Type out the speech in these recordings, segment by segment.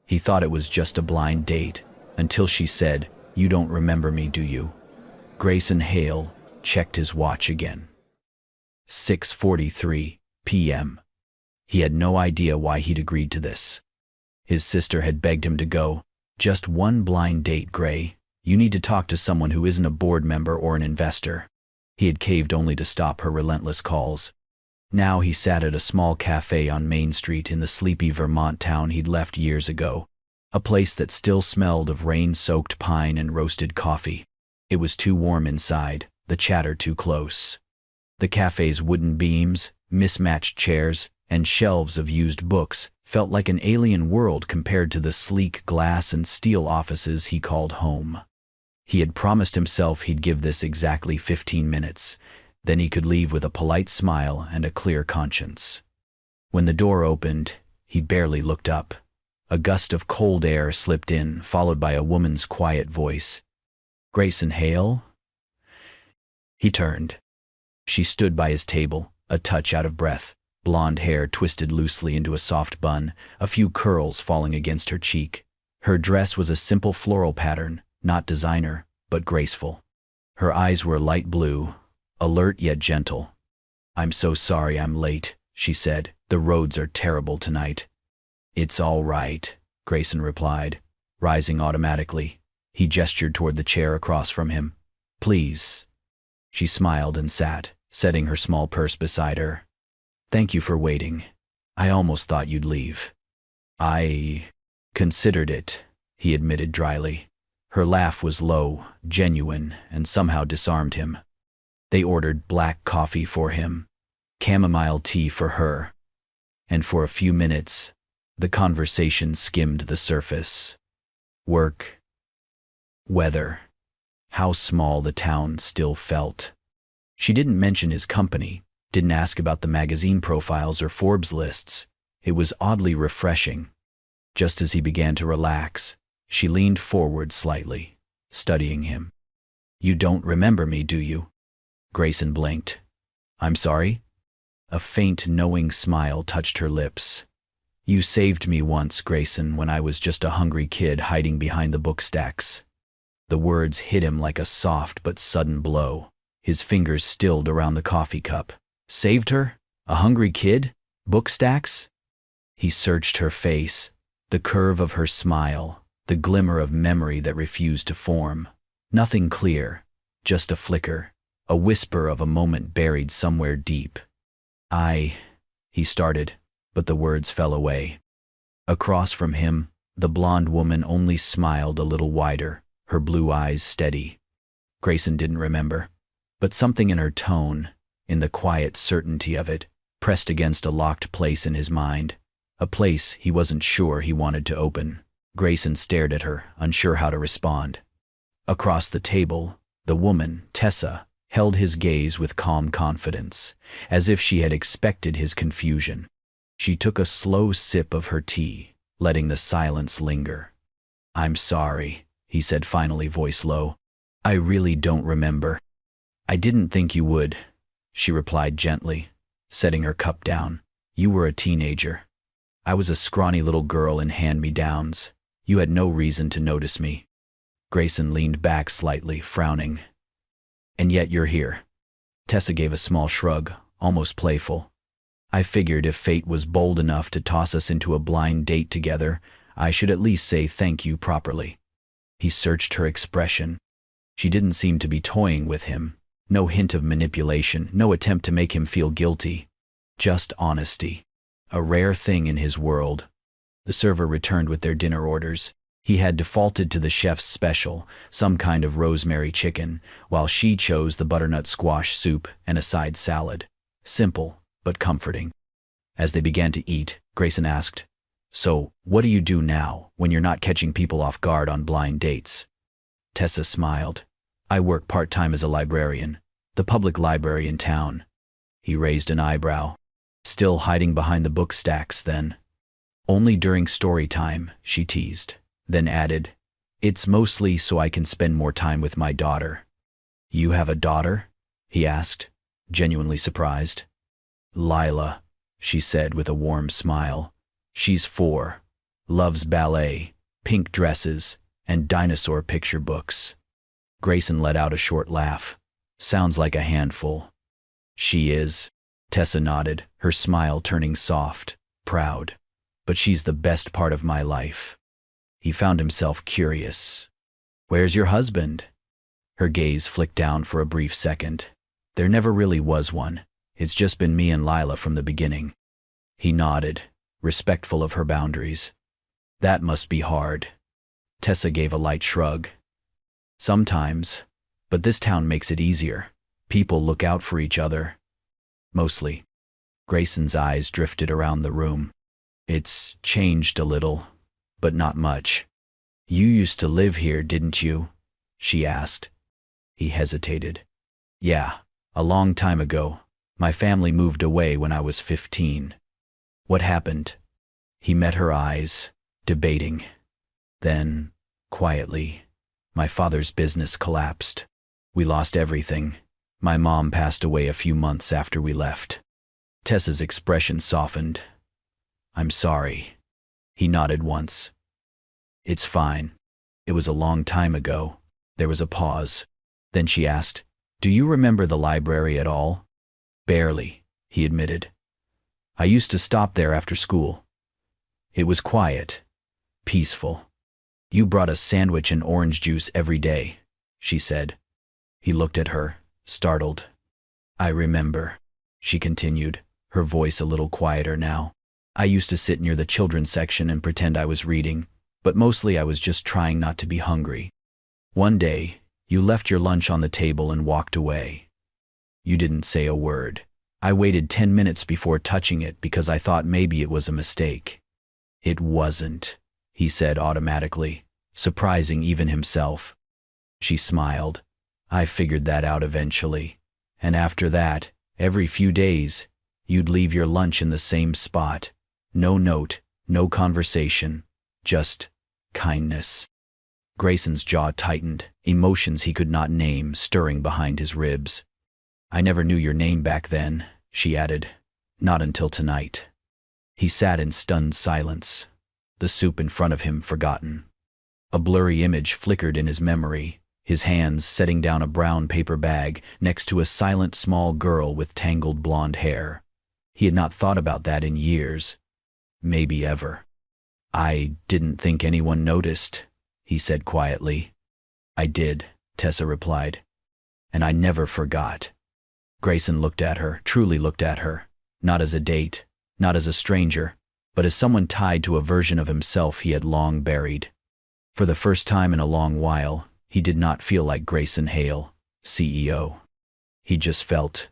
He thought it was just a blind date, until she said, "You don't remember me, do you?" Grayson Hale checked his watch again. 6:43 p.m. He had no idea why he'd agreed to this. His sister had begged him to go. "Just one blind date, Gray. You need to talk to someone who isn't a board member or an investor." He had caved only to stop her relentless calls. Now he sat at a small cafe on Main Street in the sleepy Vermont town he'd left years ago, a place that still smelled of rain-soaked pine and roasted coffee. It was too warm inside, the chatter too close. The cafe's wooden beams, mismatched chairs, and shelves of used books felt like an alien world compared to the sleek glass and steel offices he called home. He had promised himself he'd give this exactly 15 minutes, then he could leave with a polite smile and a clear conscience. When the door opened, he barely looked up. A gust of cold air slipped in, followed by a woman's quiet voice. "Grayson Hale?" He turned. She stood by his table, a touch out of breath, blonde hair twisted loosely into a soft bun, a few curls falling against her cheek. Her dress was a simple floral pattern, not designer, but graceful. Her eyes were light blue, alert yet gentle. "I'm so sorry I'm late," she said. "The roads are terrible tonight." "It's all right," Grayson replied, rising automatically. He gestured toward the chair across from him. "Please." She smiled and sat, setting her small purse beside her. "Thank you for waiting. I almost thought you'd leave." "I considered it," he admitted dryly. Her laugh was low, genuine, and somehow disarmed him. They ordered black coffee for him, chamomile tea for her, and for a few minutes, the conversation skimmed the surface. Work, weather, how small the town still felt. She didn't mention his company, didn't ask about the magazine profiles or Forbes lists. It was oddly refreshing. Just as he began to relax, she leaned forward slightly, studying him. "You don't remember me, do you?" Grayson blinked. "I'm sorry?" A faint, knowing smile touched her lips. "You saved me once, Grayson, when I was just a hungry kid hiding behind the book stacks." The words hit him like a soft but sudden blow. His fingers stilled around the coffee cup. Saved her? A hungry kid? Book stacks? He searched her face, the curve of her smile, the glimmer of memory that refused to form. Nothing clear, just a flicker, a whisper of a moment buried somewhere deep. He started, but the words fell away. Across from him, the blonde woman only smiled a little wider, her blue eyes steady. Grayson didn't remember, but something in her tone, in the quiet certainty of it, pressed against a locked place in his mind, a place he wasn't sure he wanted to open. Grayson stared at her, unsure how to respond. Across the table, the woman, Tessa, held his gaze with calm confidence, as if she had expected his confusion. She took a slow sip of her tea, letting the silence linger. "I'm sorry," he said finally, voice low. "I really don't remember." "I didn't think you would," she replied gently, setting her cup down. "You were a teenager. I was a scrawny little girl in hand-me-downs. You had no reason to notice me." Grayson leaned back slightly, frowning. "And yet you're here." Tessa gave a small shrug, almost playful. "I figured if fate was bold enough to toss us into a blind date together, I should at least say thank you properly." He searched her expression. She didn't seem to be toying with him. No hint of manipulation, no attempt to make him feel guilty. Just honesty. A rare thing in his world. The server returned with their dinner orders. He had defaulted to the chef's special, some kind of rosemary chicken, while she chose the butternut squash soup and a side salad. Simple, but comforting. As they began to eat, Grayson asked, "So, what do you do now, when you're not catching people off guard on blind dates?" Tessa smiled. "I work part-time as a librarian, the public library in town." He raised an eyebrow. "Still hiding behind the book stacks, then?" "Only during story time," she teased, then added, "It's mostly so I can spend more time with my daughter." "You have a daughter?" he asked, genuinely surprised. "Lila," she said with a warm smile. "She's 4. loves ballet, pink dresses, and dinosaur picture books. Grayson let out a short laugh. Sounds like a handful. She is. Tessa nodded, her smile turning soft, proud. But she's the best part of my life. He found himself curious. Where's your husband? Her gaze flicked down for a brief second. There never really was one. It's just been me and Lila from the beginning. He nodded, respectful of her boundaries. That must be hard. Tessa gave a light shrug. Sometimes, but this town makes it easier. People look out for each other. Mostly. Grayson's eyes drifted around the room. It's changed a little, but not much. You used to live here, didn't you? She asked. He hesitated. Yeah, a long time ago. My family moved away when I was 15. What happened? He met her eyes, debating. Then, quietly, my father's business collapsed. We lost everything. My mom passed away a few months after we left. Tessa's expression softened. I'm sorry. He nodded once. It's fine. It was a long time ago. There was a pause. Then she asked, Do you remember the library at all? Barely, he admitted. I used to stop there after school. It was quiet, peaceful. You brought us sandwich and orange juice every day, she said. He looked at her, startled. I remember, she continued, her voice a little quieter now. I used to sit near the children's section and pretend I was reading, but mostly I was just trying not to be hungry. One day, you left your lunch on the table and walked away. You didn't say a word. I waited 10 minutes before touching it because I thought maybe it was a mistake. It wasn't, he said automatically, surprising even himself. She smiled. I figured that out eventually. And after that, every few days, you'd leave your lunch in the same spot. No note, no conversation, just kindness. Grayson's jaw tightened, emotions he could not name stirring behind his ribs. I never knew your name back then, she added. Not until tonight. He sat in stunned silence, the soup in front of him forgotten. A blurry image flickered in his memory, his hands setting down a brown paper bag next to a silent small girl with tangled blonde hair. He had not thought about that in years. Maybe ever. I didn't think anyone noticed, he said quietly. I did, Tessa replied. And I never forgot. Grayson looked at her, truly looked at her, not as a date, not as a stranger, but as someone tied to a version of himself he had long buried. For the first time in a long while, he did not feel like Grayson Hale, CEO. He just felt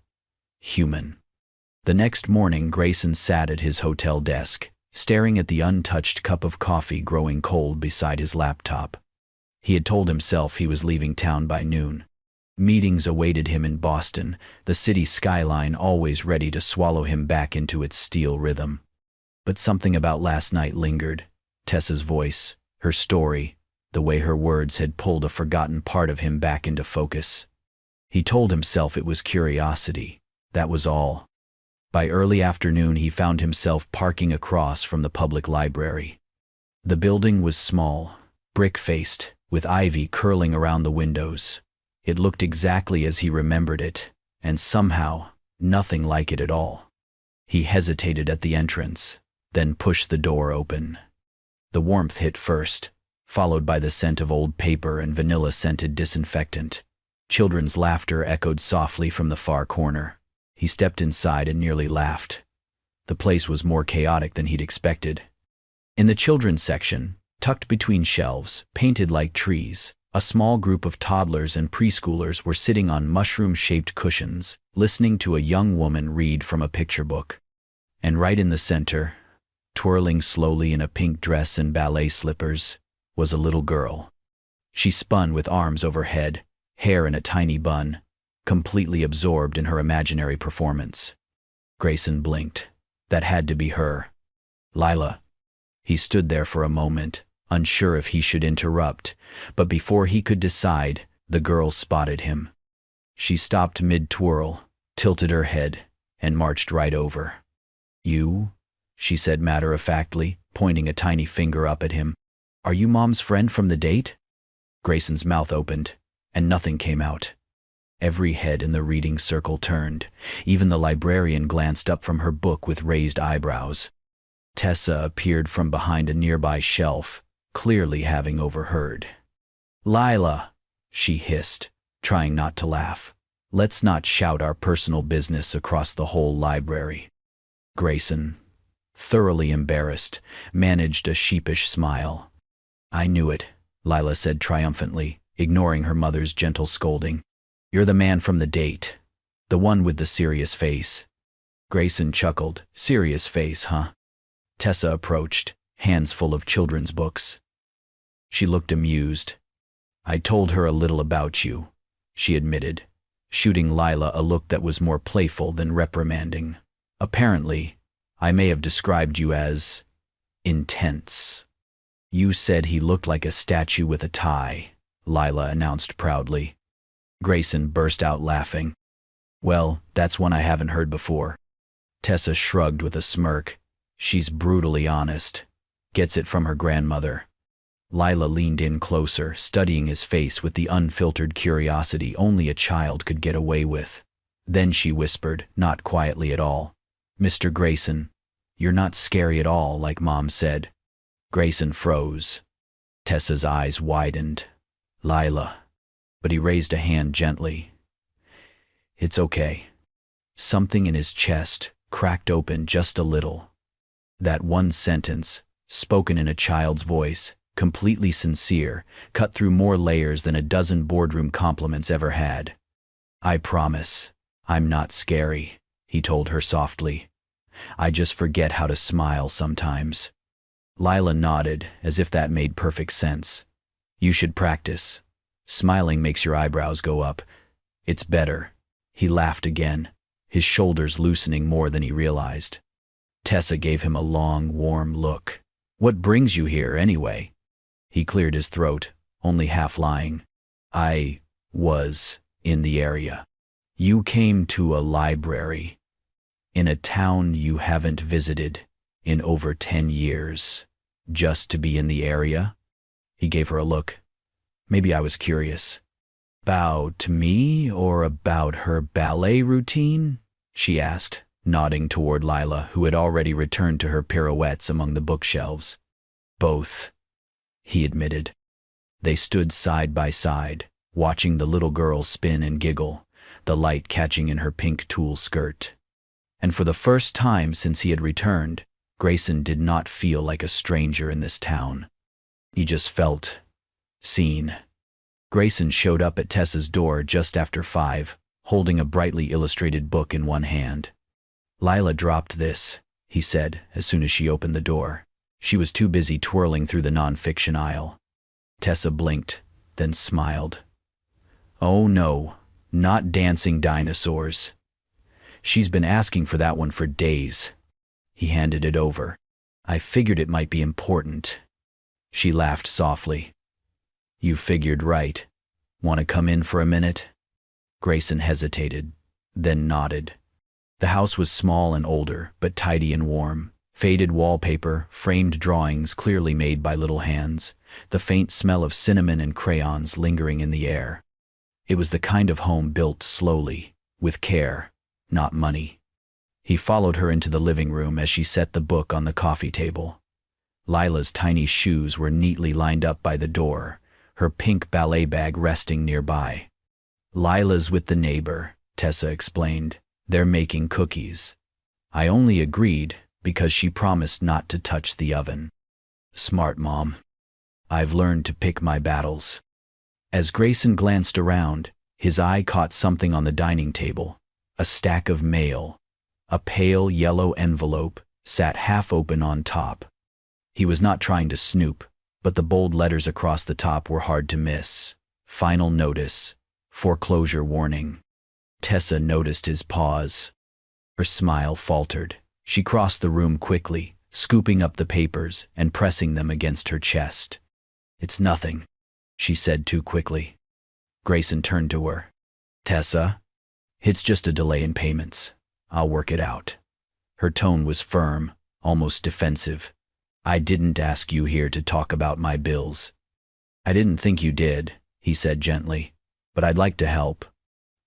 human. The next morning, Grayson sat at his hotel desk, staring at the untouched cup of coffee growing cold beside his laptop. He had told himself he was leaving town by noon. Meetings awaited him in Boston, the city skyline always ready to swallow him back into its steel rhythm. But something about last night lingered. Tessa's voice, her story, the way her words had pulled a forgotten part of him back into focus. He told himself it was curiosity, that was all. By early afternoon he found himself parking across from the public library. The building was small, brick-faced, with ivy curling around the windows. It looked exactly as he remembered it, and somehow, nothing like it at all. He hesitated at the entrance, then pushed the door open. The warmth hit first, followed by the scent of old paper and vanilla-scented disinfectant. Children's laughter echoed softly from the far corner. He stepped inside and nearly laughed. The place was more chaotic than he'd expected. In the children's section, tucked between shelves, painted like trees, a small group of toddlers and preschoolers were sitting on mushroom-shaped cushions, listening to a young woman read from a picture book. And right in the center, twirling slowly in a pink dress and ballet slippers, was a little girl. She spun with arms overhead, hair in a tiny bun, completely absorbed in her imaginary performance. Grayson blinked. That had to be her. Lila. He stood there for a moment, unsure if he should interrupt, but before he could decide, the girl spotted him. She stopped mid-twirl, tilted her head, and marched right over. You? she said matter-of-factly, pointing a tiny finger up at him. "Are you Mom's friend from the date?" Grayson's mouth opened, and nothing came out. Every head in the reading circle turned. Even the librarian glanced up from her book with raised eyebrows. Tessa appeared from behind a nearby shelf, clearly having overheard. "Lila," she hissed, trying not to laugh. "Let's not shout our personal business across the whole library." Grayson, thoroughly embarrassed, managed a sheepish smile. "I knew it," Lila said triumphantly, ignoring her mother's gentle scolding. "You're the man from the date. The one with the serious face." Grayson chuckled. "Serious face, huh?" Tessa approached, hands full of children's books. She looked amused. "I told her a little about you," she admitted, shooting Lila a look that was more playful than reprimanding. "Apparently, I may have described you as intense." "You said he looked like a statue with a tie," Lila announced proudly. Grayson burst out laughing. "Well, that's one I haven't heard before." Tessa shrugged with a smirk. "She's brutally honest. Gets it from her grandmother." Lila leaned in closer, studying his face with the unfiltered curiosity only a child could get away with. Then she whispered, not quietly at all, "Mr. Grayson, you're not scary at all, like Mom said." Grayson froze. Tessa's eyes widened. "Lila." But he raised a hand gently. "It's okay." Something in his chest cracked open just a little. That one sentence, spoken in a child's voice, completely sincere, cut through more layers than a dozen boardroom compliments ever had. "I promise, I'm not scary," he told her softly. "I just forget how to smile sometimes." Lila nodded, as if that made perfect sense. "You should practice. Smiling makes your eyebrows go up. It's better." He laughed again, his shoulders loosening more than he realized. Tessa gave him a long, warm look. "What brings you here, anyway?" He cleared his throat, only half lying. "I was in the area." "You came to a library in a town you haven't visited in over 10 years, just to be in the area?" He gave her a look. "Maybe I was curious." "About me or about her ballet routine?" she asked, nodding toward Lila, who had already returned to her pirouettes among the bookshelves. "Both," he admitted. They stood side by side, watching the little girl spin and giggle, the light catching in her pink tulle skirt. And for the first time since he had returned, Grayson did not feel like a stranger in this town. He just felt seen. Grayson showed up at Tessa's door just after 5, holding a brightly illustrated book in one hand. "Lila dropped this," he said as soon as she opened the door. She was too busy twirling through the nonfiction aisle. Tessa blinked, then smiled. "Oh no, not dancing dinosaurs. She's been asking for that one for days." He handed it over. "I figured it might be important." She laughed softly. "You figured right. Want to come in for a minute?" Grayson hesitated, then nodded. The house was small and older, but tidy and warm. Faded wallpaper, framed drawings clearly made by little hands, the faint smell of cinnamon and crayons lingering in the air. It was the kind of home built slowly, with care, not money. He followed her into the living room as she set the book on the coffee table. Lila's tiny shoes were neatly lined up by the door, her pink ballet bag resting nearby. "Lila's with the neighbor," Tessa explained. "They're making cookies. I only agreed because she promised not to touch the oven." "Smart mom. I've learned to pick my battles." As Grayson glanced around, his eye caught something on the dining table, a stack of mail. A pale yellow envelope sat half open on top. He was not trying to snoop, but the bold letters across the top were hard to miss. Final notice. Foreclosure warning. Tessa noticed his pause. Her smile faltered. She crossed the room quickly, scooping up the papers and pressing them against her chest. "It's nothing," she said too quickly. Grayson turned to her. "Tessa, it's just a delay in payments. I'll work it out." Her tone was firm, almost defensive. "I didn't ask you here to talk about my bills." "I didn't think you did," he said gently, "but I'd like to help."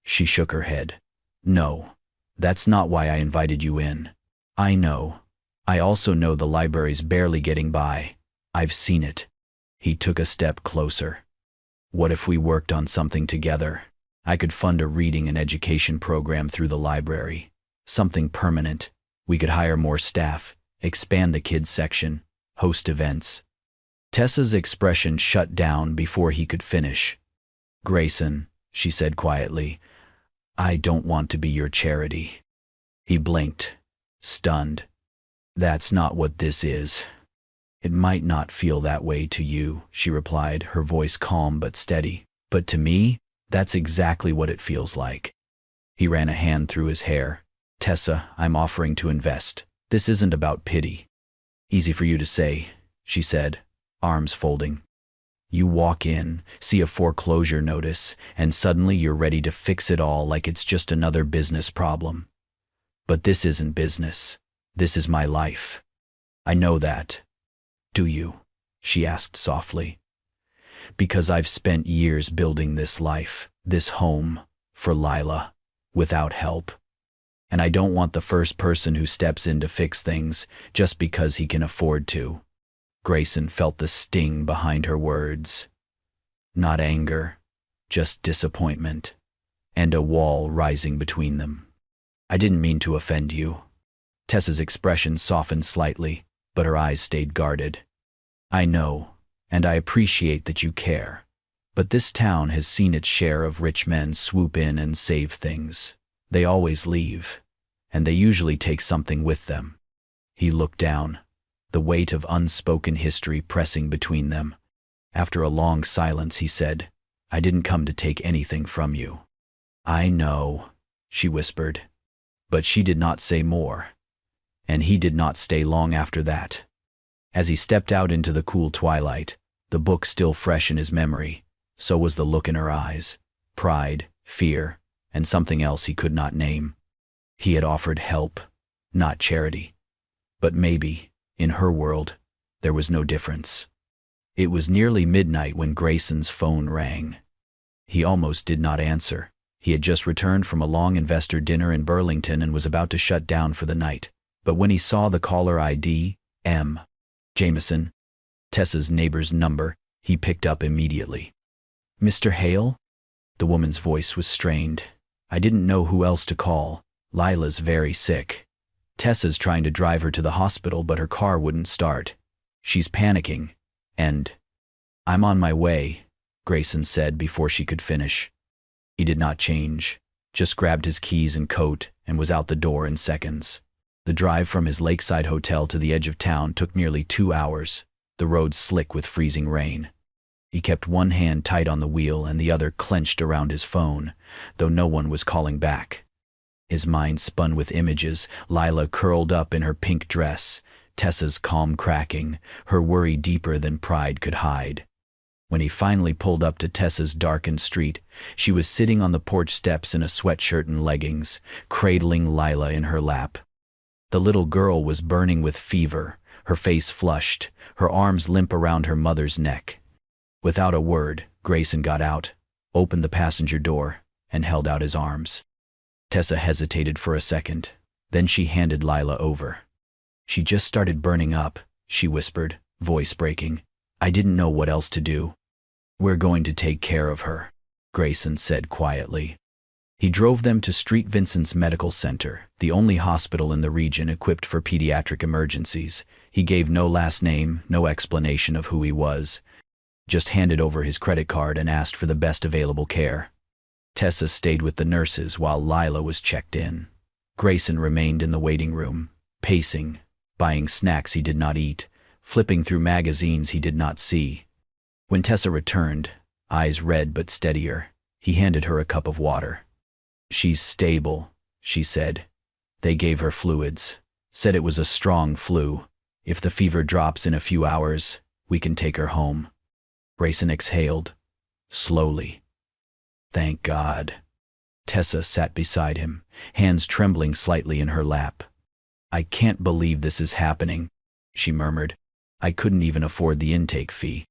She shook her head. "No, that's not why I invited you in. I know. I also know the library's barely getting by. I've seen it." He took a step closer. "What if we worked on something together? I could fund a reading and education program through the library. Something permanent. We could hire more staff, expand the kids section, host events." Tessa's expression shut down before he could finish. "Grayson," she said quietly, "I don't want to be your charity." He blinked, stunned. "That's not what this is." "It might not feel that way to you," she replied, her voice calm but steady. "But to me, that's exactly what it feels like." He ran a hand through his hair. "Tessa, I'm offering to invest. This isn't about pity." "Easy for you to say," she said, arms folding. "You walk in, see a foreclosure notice, and suddenly you're ready to fix it all like it's just another business problem. But this isn't business. This is my life. I know that." "Do you?" she asked softly. "Because I've spent years building this life, this home, for Lila, without help. And I don't want the first person who steps in to fix things just because he can afford to." Grayson felt the sting behind her words. Not anger, just disappointment, and a wall rising between them. "I didn't mean to offend you." Tessa's expression softened slightly, but her eyes stayed guarded. "I know, and I appreciate that you care. But this town has seen its share of rich men swoop in and save things. They always leave, and they usually take something with them." He looked down, the weight of unspoken history pressing between them. After a long silence, he said, "I didn't come to take anything from you." "I know," she whispered. But she did not say more, and he did not stay long after that. As he stepped out into the cool twilight, the book still fresh in his memory, so was the look in her eyes, pride, fear, and something else he could not name. He had offered help, not charity. But maybe, in her world, there was no difference. It was nearly midnight when Grayson's phone rang. He almost did not answer. He had just returned from a long investor dinner in Burlington and was about to shut down for the night. But when he saw the caller ID, M. Jameson, Tessa's neighbor's number, he picked up immediately. "Mr. Hale?" The woman's voice was strained. "I didn't know who else to call. Lila's very sick. Tessa's trying to drive her to the hospital, but her car wouldn't start. She's panicking. And I'm on my way," Grayson said before she could finish. He did not change, just grabbed his keys and coat and was out the door in seconds. The drive from his lakeside hotel to the edge of town took nearly 2 hours, the roads slick with freezing rain. He kept one hand tight on the wheel and the other clenched around his phone, though no one was calling back. His mind spun with images, Lila curled up in her pink dress, Tessa's calm cracking, her worry deeper than pride could hide. When he finally pulled up to Tessa's darkened street, she was sitting on the porch steps in a sweatshirt and leggings, cradling Lila in her lap. The little girl was burning with fever, her face flushed, her arms limp around her mother's neck. Without a word, Grayson got out, opened the passenger door, and held out his arms. Tessa hesitated for a second, then she handed Lila over. "She just started burning up," she whispered, voice breaking. "I didn't know what else to do." "We're going to take care of her," Grayson said quietly. He drove them to St. Vincent's Medical Center, the only hospital in the region equipped for pediatric emergencies. He gave no last name, no explanation of who he was, just handed over his credit card and asked for the best available care. Tessa stayed with the nurses while Lila was checked in. Grayson remained in the waiting room, pacing, buying snacks he did not eat, flipping through magazines he did not see. When Tessa returned, eyes red but steadier, he handed her a cup of water. "She's stable," she said. "They gave her fluids, said it was a strong flu. If the fever drops in a few hours, we can take her home." Grayson exhaled, slowly. "Thank God." Tessa sat beside him, hands trembling slightly in her lap. "I can't believe this is happening," she murmured. "I couldn't even afford the intake fee.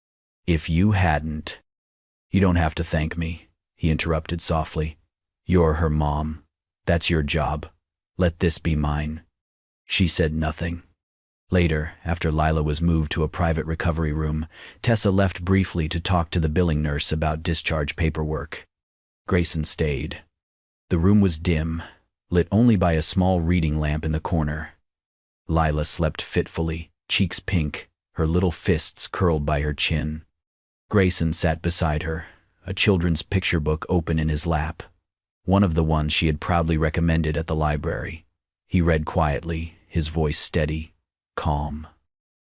If you hadn't—" "You don't have to thank me," he interrupted softly. "You're her mom. That's your job. Let this be mine." She said nothing. Later, after Lila was moved to a private recovery room, Tessa left briefly to talk to the billing nurse about discharge paperwork. Grayson stayed. The room was dim, lit only by a small reading lamp in the corner. Lila slept fitfully, cheeks pink, her little fists curled by her chin. Grayson sat beside her, a children's picture book open in his lap, one of the ones she had proudly recommended at the library. He read quietly, his voice steady, calm.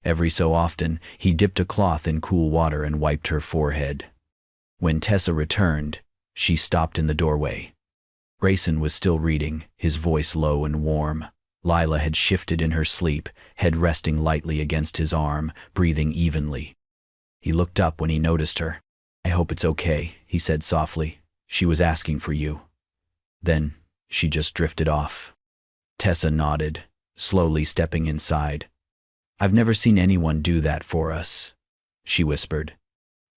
Every so often, he dipped a cloth in cool water and wiped her forehead. When Tessa returned, she stopped in the doorway. Grayson was still reading, his voice low and warm. Lila had shifted in her sleep, head resting lightly against his arm, breathing evenly. He looked up when he noticed her. "I hope it's okay," he said softly. "She was asking for you." Then, she just drifted off. Tessa nodded, slowly stepping inside. "I've never seen anyone do that for us," she whispered.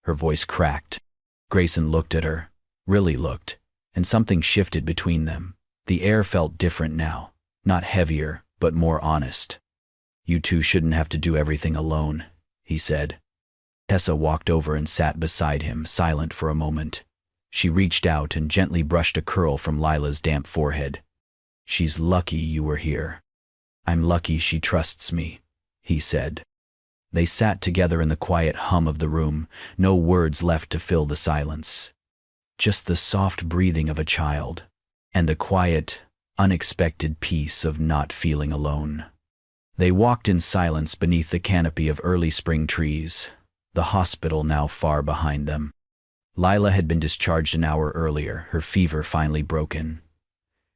Her voice cracked. Grayson looked at her, really looked, and something shifted between them. The air felt different now, not heavier, but more honest. "You two shouldn't have to do everything alone," he said. Tessa walked over and sat beside him, silent for a moment. She reached out and gently brushed a curl from Lila's damp forehead. "She's lucky you were here." "I'm lucky she trusts me," he said. They sat together in the quiet hum of the room, no words left to fill the silence. Just the soft breathing of a child, and the quiet, unexpected peace of not feeling alone. They walked in silence beneath the canopy of early spring trees, the hospital now far behind them. Lila had been discharged an hour earlier, her fever finally broken.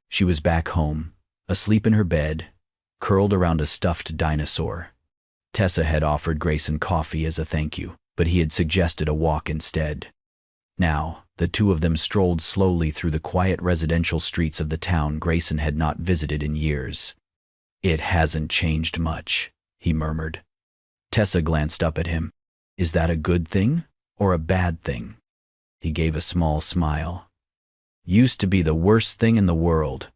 She was back home, asleep in her bed, curled around a stuffed dinosaur. Tessa had offered Grayson coffee as a thank you, but he had suggested a walk instead. Now, the two of them strolled slowly through the quiet residential streets of the town Grayson had not visited in years. "It hasn't changed much," he murmured. Tessa glanced up at him. "Is that a good thing or a bad thing?" He gave a small smile. "Used to be the worst thing in the world."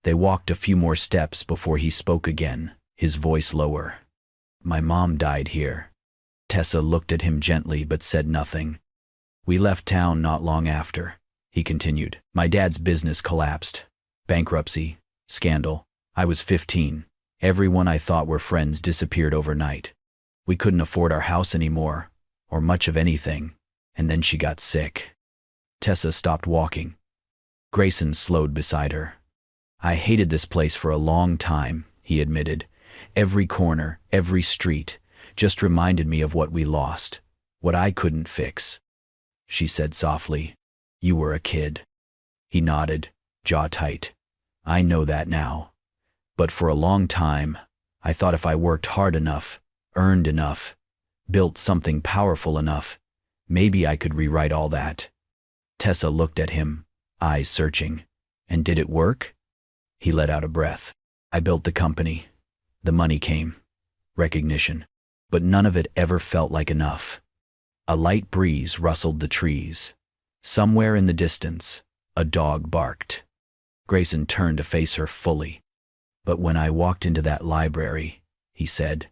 They walked a few more steps before he spoke again, his voice lower. "My mom died here." Tessa looked at him gently but said nothing. "We left town not long after," he continued. "My dad's business collapsed. Bankruptcy, scandal. I was 15. Everyone I thought were friends disappeared overnight. We couldn't afford our house anymore, or much of anything, and then she got sick." Tessa stopped walking. Grayson slowed beside her. "I hated this place for a long time," he admitted. "Every corner, every street, just reminded me of what we lost, what I couldn't fix." She said softly, "You were a kid." He nodded, jaw tight. "I know that now. But for a long time, I thought if I worked hard enough, earned enough, built something powerful enough, maybe I could rewrite all that." Tessa looked at him, eyes searching. "And did it work?" He let out a breath. "I built the company. The money came. Recognition. But none of it ever felt like enough." A light breeze rustled the trees. Somewhere in the distance, a dog barked. Grayson turned to face her fully. "But when I walked into that library," he said,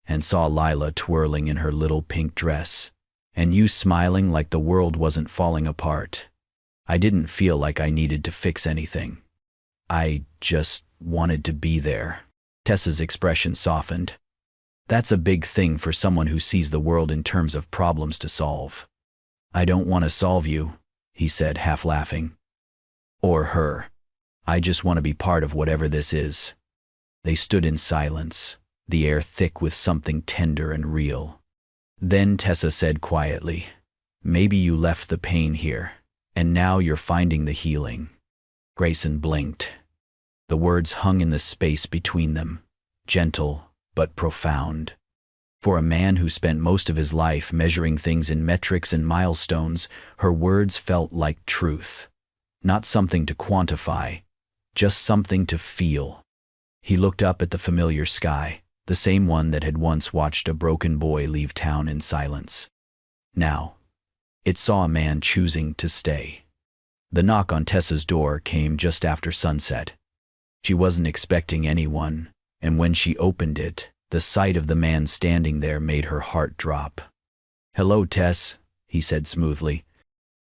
"and saw Lila twirling in her little pink dress, and you smiling like the world wasn't falling apart, I didn't feel like I needed to fix anything. I just wanted to be there." Tessa's expression softened. "That's a big thing for someone who sees the world in terms of problems to solve." "I don't want to solve you," he said, half laughing. "Or her. I just want to be part of whatever this is." They stood in silence, the air thick with something tender and real. Then Tessa said quietly, "Maybe you left the pain here, and now you're finding the healing." Grayson blinked. The words hung in the space between them, gentle but profound. For a man who spent most of his life measuring things in metrics and milestones, her words felt like truth. Not something to quantify, just something to feel. He looked up at the familiar sky, the same one that had once watched a broken boy leave town in silence. Now, it saw a man choosing to stay. The knock on Tessa's door came just after sunset. She wasn't expecting anyone, and when she opened it, the sight of the man standing there made her heart drop. "Hello, Tess," he said smoothly.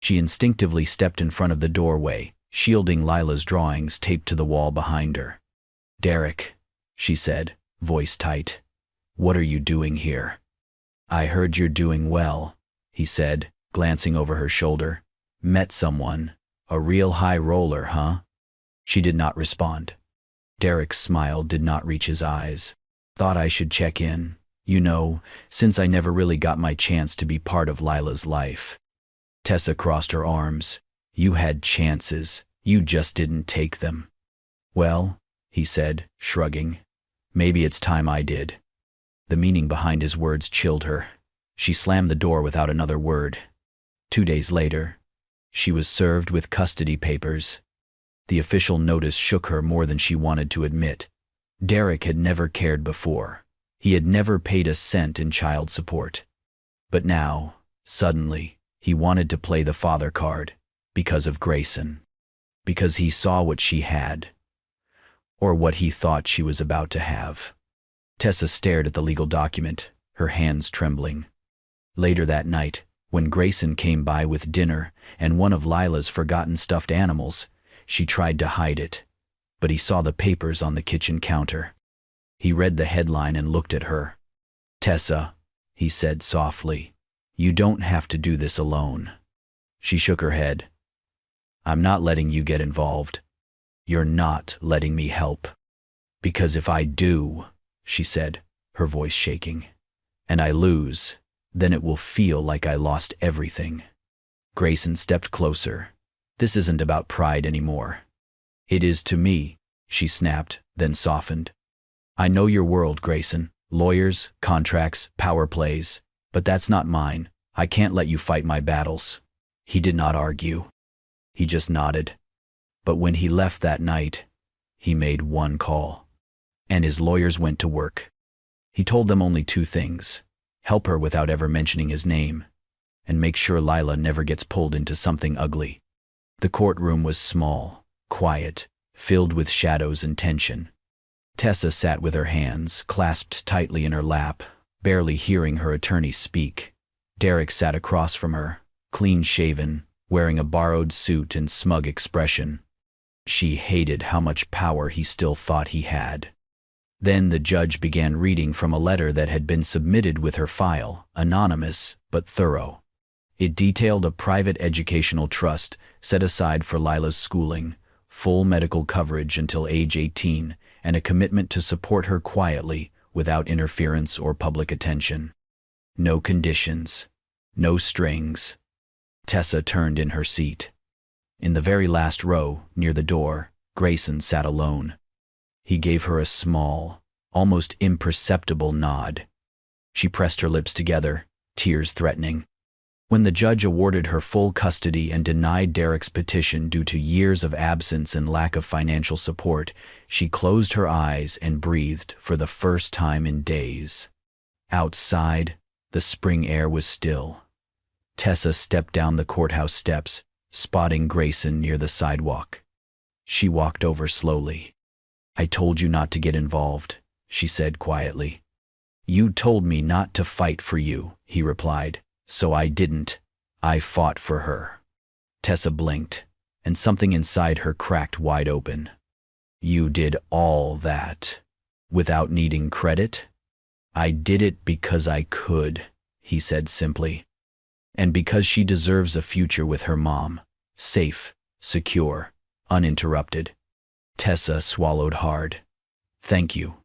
She instinctively stepped in front of the doorway, shielding Lila's drawings taped to the wall behind her. "Derek," she said, voice tight, "what are you doing here?" "I heard you're doing well," he said, glancing over her shoulder. "Met someone? A real high roller, huh?" She did not respond. Derek's smile did not reach his eyes. "Thought I should check in, since I never really got my chance to be part of Lila's life." Tessa crossed her arms. "You had chances, you just didn't take them." "Well," he said, shrugging, "maybe it's time I did." The meaning behind his words chilled her. She slammed the door without another word. 2 days later, she was served with custody papers. The official notice shook her more than she wanted to admit. Derek had never cared before. He had never paid a cent in child support. But now, suddenly, he wanted to play the father card, because of Grayson. Because he saw what she had, or what he thought she was about to have. Tessa stared at the legal document, her hands trembling. Later that night, when Grayson came by with dinner and one of Lila's forgotten stuffed animals, she tried to hide it, but he saw the papers on the kitchen counter. He read the headline and looked at her. "Tessa," he said softly, "you don't have to do this alone." She shook her head. "I'm not letting you get involved. You're not letting me help. Because if I do," she said, her voice shaking, "and I lose, then it will feel like I lost everything." Grayson stepped closer. "This isn't about pride anymore." "It is to me," she snapped, then softened. "I know your world, Grayson. Lawyers, contracts, power plays. But that's not mine. I can't let you fight my battles." He did not argue. He just nodded. But when he left that night, he made one call. And his lawyers went to work. He told them only 2 things. Help her without ever mentioning his name, and make sure Lila never gets pulled into something ugly. The courtroom was small, quiet, filled with shadows and tension. Tessa sat with her hands clasped tightly in her lap, barely hearing her attorney speak. Derek sat across from her, clean-shaven, wearing a borrowed suit and smug expression. She hated how much power he still thought he had. Then the judge began reading from a letter that had been submitted with her file, anonymous but thorough. It detailed a private educational trust set aside for Lila's schooling, full medical coverage until age 18, and a commitment to support her quietly, without interference or public attention. No conditions. No strings. Tessa turned in her seat. In the very last row, near the door, Grayson sat alone. He gave her a small, almost imperceptible nod. She pressed her lips together, tears threatening. When the judge awarded her full custody and denied Derek's petition due to years of absence and lack of financial support, she closed her eyes and breathed for the first time in days. Outside, the spring air was still. Tessa stepped down the courthouse steps, spotting Grayson near the sidewalk. She walked over slowly. "I told you not to get involved," she said quietly. "You told me not to fight for you," he replied. "So I didn't. I fought for her." Tessa blinked, and something inside her cracked wide open. "You did all that without needing credit?" "I did it because I could," he said simply. "And because she deserves a future with her mom, safe, secure, uninterrupted." Tessa swallowed hard. "Thank you."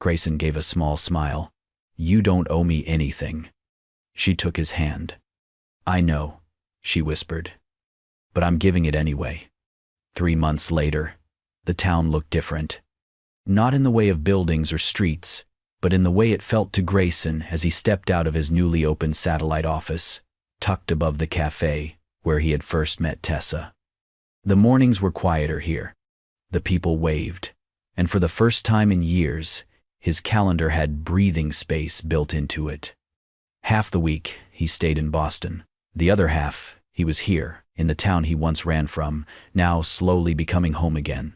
Grayson gave a small smile. "You don't owe me anything." She took his hand. "I know," she whispered. "But I'm giving it anyway." 3 months later, the town looked different. Not in the way of buildings or streets, but in the way it felt to Grayson as he stepped out of his newly opened satellite office, tucked above the cafe where he had first met Tessa. The mornings were quieter here. The people waved. And for the first time in years, his calendar had breathing space built into it. Half the week, he stayed in Boston. The other half, he was here, in the town he once ran from, now slowly becoming home again.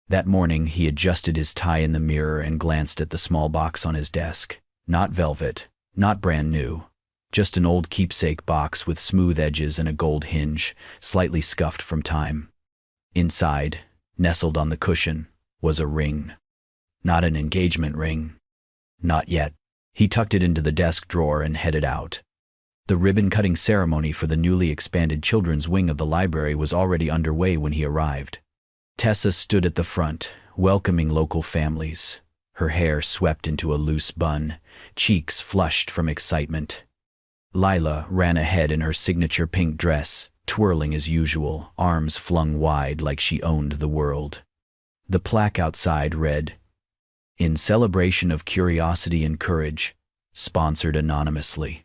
That morning, he adjusted his tie in the mirror and glanced at the small box on his desk. Not velvet, not brand new, just an old keepsake box with smooth edges and a gold hinge, slightly scuffed from time. Inside, nestled on the cushion, was a ring. Not an engagement ring. Not yet. He tucked it into the desk drawer and headed out. The ribbon-cutting ceremony for the newly expanded children's wing of the library was already underway when he arrived. Tessa stood at the front, welcoming local families. Her hair swept into a loose bun, cheeks flushed from excitement. Lila ran ahead in her signature pink dress, twirling as usual, arms flung wide like she owned the world. The plaque outside read, "In celebration of curiosity and courage, sponsored anonymously."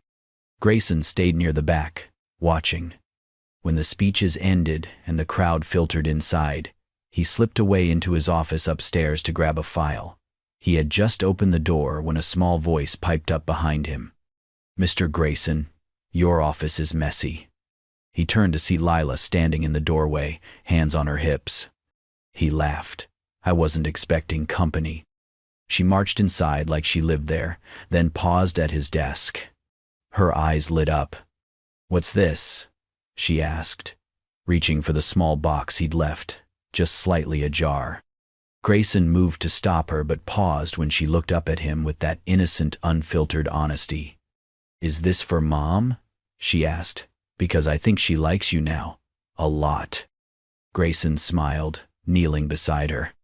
Grayson stayed near the back, watching. When the speeches ended and the crowd filtered inside, he slipped away into his office upstairs to grab a file. He had just opened the door when a small voice piped up behind him. "Mr. Grayson, your office is messy." He turned to see Lila standing in the doorway, hands on her hips. He laughed. "I wasn't expecting company." She marched inside like she lived there, then paused at his desk. Her eyes lit up. "What's this?" she asked, reaching for the small box he'd left, just slightly ajar. Grayson moved to stop her but paused when she looked up at him with that innocent, unfiltered honesty. "Is this for Mom?" she asked, "because I think she likes you now. A lot." Grayson smiled, kneeling beside her.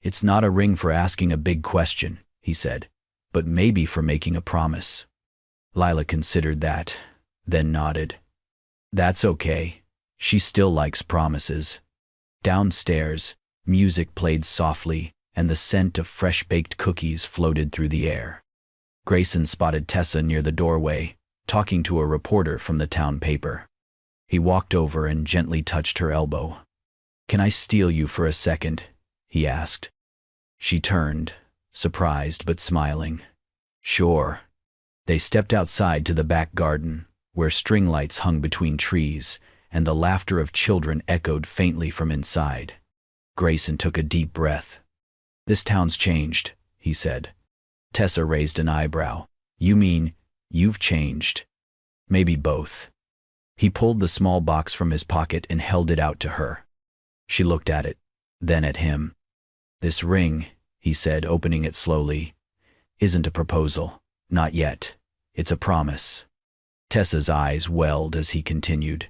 "It's not a ring for asking a big question," he said, "but maybe for making a promise." Lila considered that, then nodded. "That's okay. She still likes promises." Downstairs, music played softly, and the scent of fresh-baked cookies floated through the air. Grayson spotted Tessa near the doorway, talking to a reporter from the town paper. He walked over and gently touched her elbow. "Can I steal you for a second?" he asked. She turned, surprised but smiling. "Sure." They stepped outside to the back garden, where string lights hung between trees, and the laughter of children echoed faintly from inside. Grayson took a deep breath. "This town's changed," he said. Tessa raised an eyebrow. "You mean, you've changed?" "Maybe both." He pulled the small box from his pocket and held it out to her. She looked at it, then at him. "This ring," he said, opening it slowly, "isn't a proposal. Not yet. It's a promise." Tessa's eyes welled as he continued.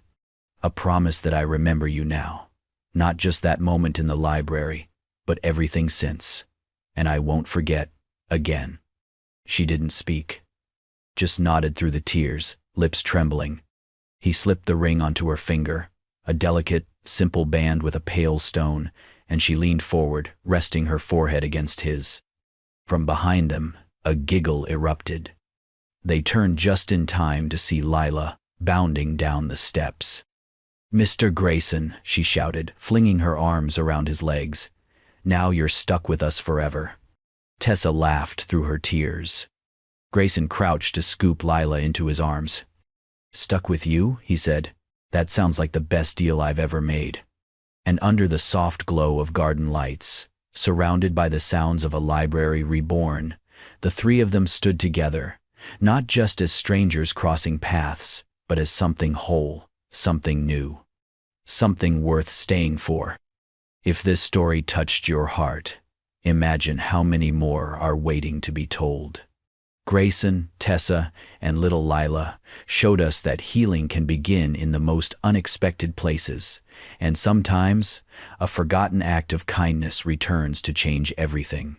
"A promise that I remember you now. Not just that moment in the library, but everything since. And I won't forget, again." She didn't speak. Just nodded through the tears, lips trembling. He slipped the ring onto her finger, a delicate, simple band with a pale stone, and she leaned forward, resting her forehead against his. From behind them, a giggle erupted. They turned just in time to see Lila bounding down the steps. "Mr. Grayson," she shouted, flinging her arms around his legs. "Now you're stuck with us forever." Tessa laughed through her tears. Grayson crouched to scoop Lila into his arms. "Stuck with you?" he said. "That sounds like the best deal I've ever made." And under the soft glow of garden lights, surrounded by the sounds of a library reborn, the three of them stood together, not just as strangers crossing paths, but as something whole, something new, something worth staying for. If this story touched your heart, imagine how many more are waiting to be told. Grayson, Tessa, and little Lila showed us that healing can begin in the most unexpected places, and sometimes a forgotten act of kindness returns to change everything.